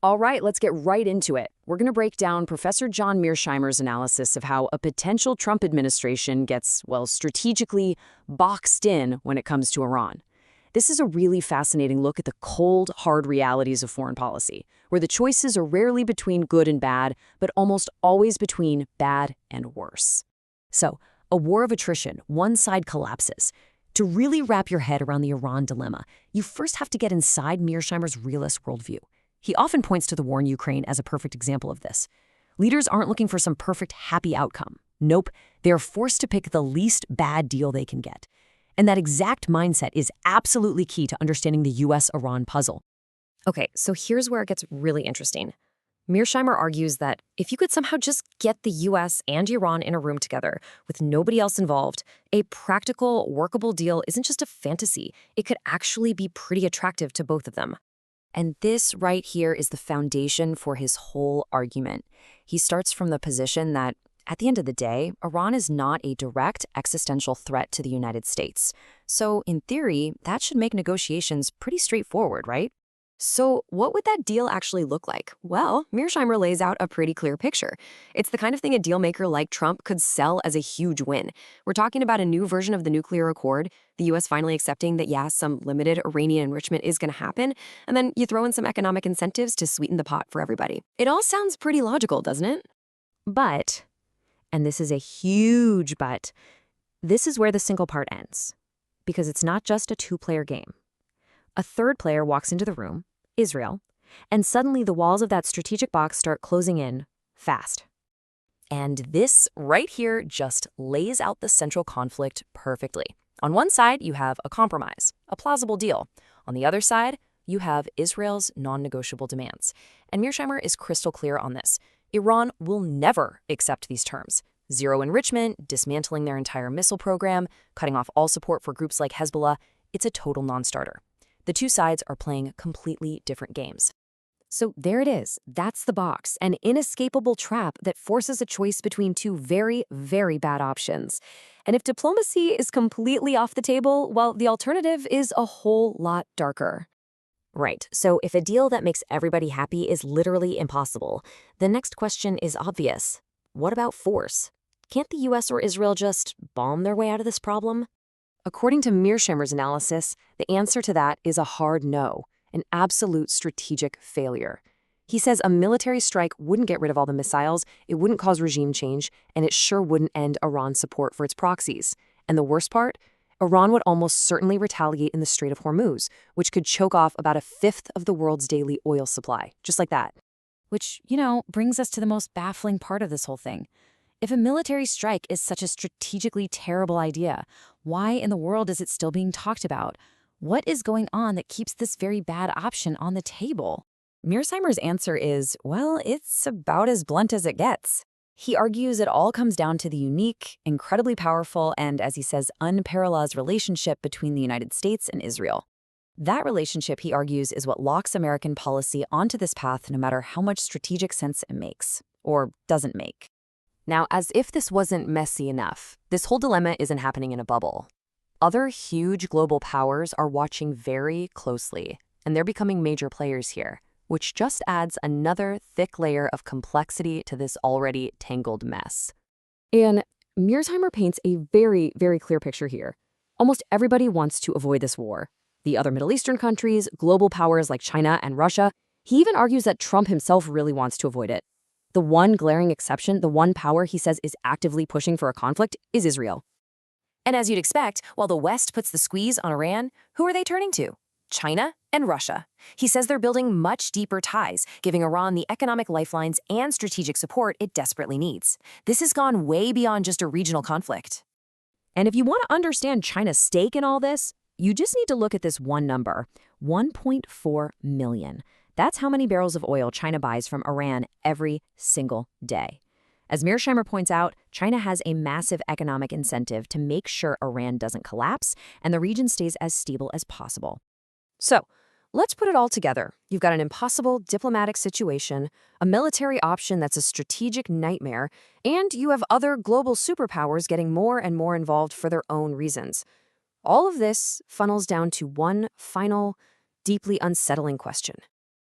All right, let's get right into it. We're going to break down Professor John Mearsheimer's analysis of how a potential Trump administration gets, well, strategically boxed in when it comes to Iran. This is a really fascinating look at the cold, hard realities of foreign policy, where the choices are rarely between good and bad, but almost always between bad and worse. So, a war of attrition, one side collapses. To really wrap your head around the Iran dilemma, you first have to get inside Mearsheimer's realist worldview. He often points to the war in Ukraine as a perfect example of this. Leaders aren't looking for some perfect, happy outcome. Nope, they are forced to pick the least bad deal they can get. And that exact mindset is absolutely key to understanding the US-Iran puzzle. Okay, so here's where it gets really interesting. Mearsheimer argues that if you could somehow just get the US and Iran in a room together with nobody else involved, a practical, workable deal isn't just a fantasy. It could actually be pretty attractive to both of them. And this right here is the foundation for his whole argument. He starts from the position that, at the end of the day, Iran is not a direct existential threat to the United States. So, in theory, that should make negotiations pretty straightforward, right? So, what would that deal actually look like? Well, Mearsheimer lays out a pretty clear picture. It's the kind of thing a dealmaker like Trump could sell as a huge win. We're talking about a new version of the nuclear accord, the US finally accepting that, yeah, some limited Iranian enrichment is going to happen, and then you throw in some economic incentives to sweeten the pot for everybody. It all sounds pretty logical, doesn't it? But, and this is a huge but, this is where the single part ends. Because it's not just a two-player game. A third player walks into the room, Israel, and suddenly the walls of that strategic box start closing in fast. And this right here just lays out the central conflict perfectly. On one side, you have a compromise, a plausible deal. On the other side, you have Israel's non-negotiable demands. And Mearsheimer is crystal clear on this. Iran will never accept these terms. Zero enrichment, dismantling their entire missile program, cutting off all support for groups like Hezbollah. It's a total non-starter. The two sides are playing completely different games. So there it is. That's the box, an inescapable trap that forces a choice between two very, very bad options. And if diplomacy is completely off the table, well, the alternative is a whole lot darker. Right, so if a deal that makes everybody happy is literally impossible, the next question is obvious. What about force? Can't the US or Israel just bomb their way out of this problem? According to Mearsheimer's analysis, the answer to that is a hard no, an absolute strategic failure. He says a military strike wouldn't get rid of all the missiles, it wouldn't cause regime change, and it sure wouldn't end Iran's support for its proxies. And the worst part? Iran would almost certainly retaliate in the Strait of Hormuz, which could choke off about a fifth of the world's daily oil supply, just like that. Which, brings us to the most baffling part of this whole thing. If a military strike is such a strategically terrible idea, why in the world is it still being talked about? What is going on that keeps this very bad option on the table? Mearsheimer's answer is, well, it's about as blunt as it gets. He argues it all comes down to the unique, incredibly powerful, and, as he says, unparalleled relationship between the United States and Israel. That relationship, he argues, is what locks American policy onto this path no matter how much strategic sense it makes, or doesn't make. Now, as if this wasn't messy enough, this whole dilemma isn't happening in a bubble. Other huge global powers are watching very closely, and they're becoming major players here, which just adds another thick layer of complexity to this already tangled mess. And Mearsheimer paints a very, very clear picture here. Almost everybody wants to avoid this war. The other Middle Eastern countries, global powers like China and Russia. He even argues that Trump himself really wants to avoid it. The one glaring exception, the one power he says is actively pushing for a conflict, is Israel. And as you'd expect, while the West puts the squeeze on Iran, who are they turning to? China and Russia. He says they're building much deeper ties, giving Iran the economic lifelines and strategic support it desperately needs. This has gone way beyond just a regional conflict. And if you want to understand China's stake in all this, you just need to look at this one number, 1.4 million. That's how many barrels of oil China buys from Iran every single day. As Mearsheimer points out, China has a massive economic incentive to make sure Iran doesn't collapse and the region stays as stable as possible. So, let's put it all together. You've got an impossible diplomatic situation, a military option that's a strategic nightmare, and you have other global superpowers getting more and more involved for their own reasons. All of this funnels down to one final, deeply unsettling question.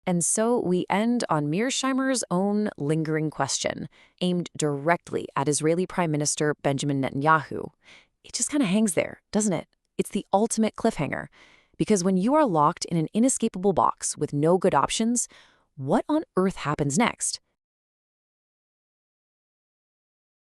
And so we end on Mearsheimer's own lingering question, aimed directly at Israeli Prime Minister Benjamin Netanyahu. It just kind of hangs there, doesn't it? It's the ultimate cliffhanger. Because when you are locked in an inescapable box with no good options, what on earth happens next?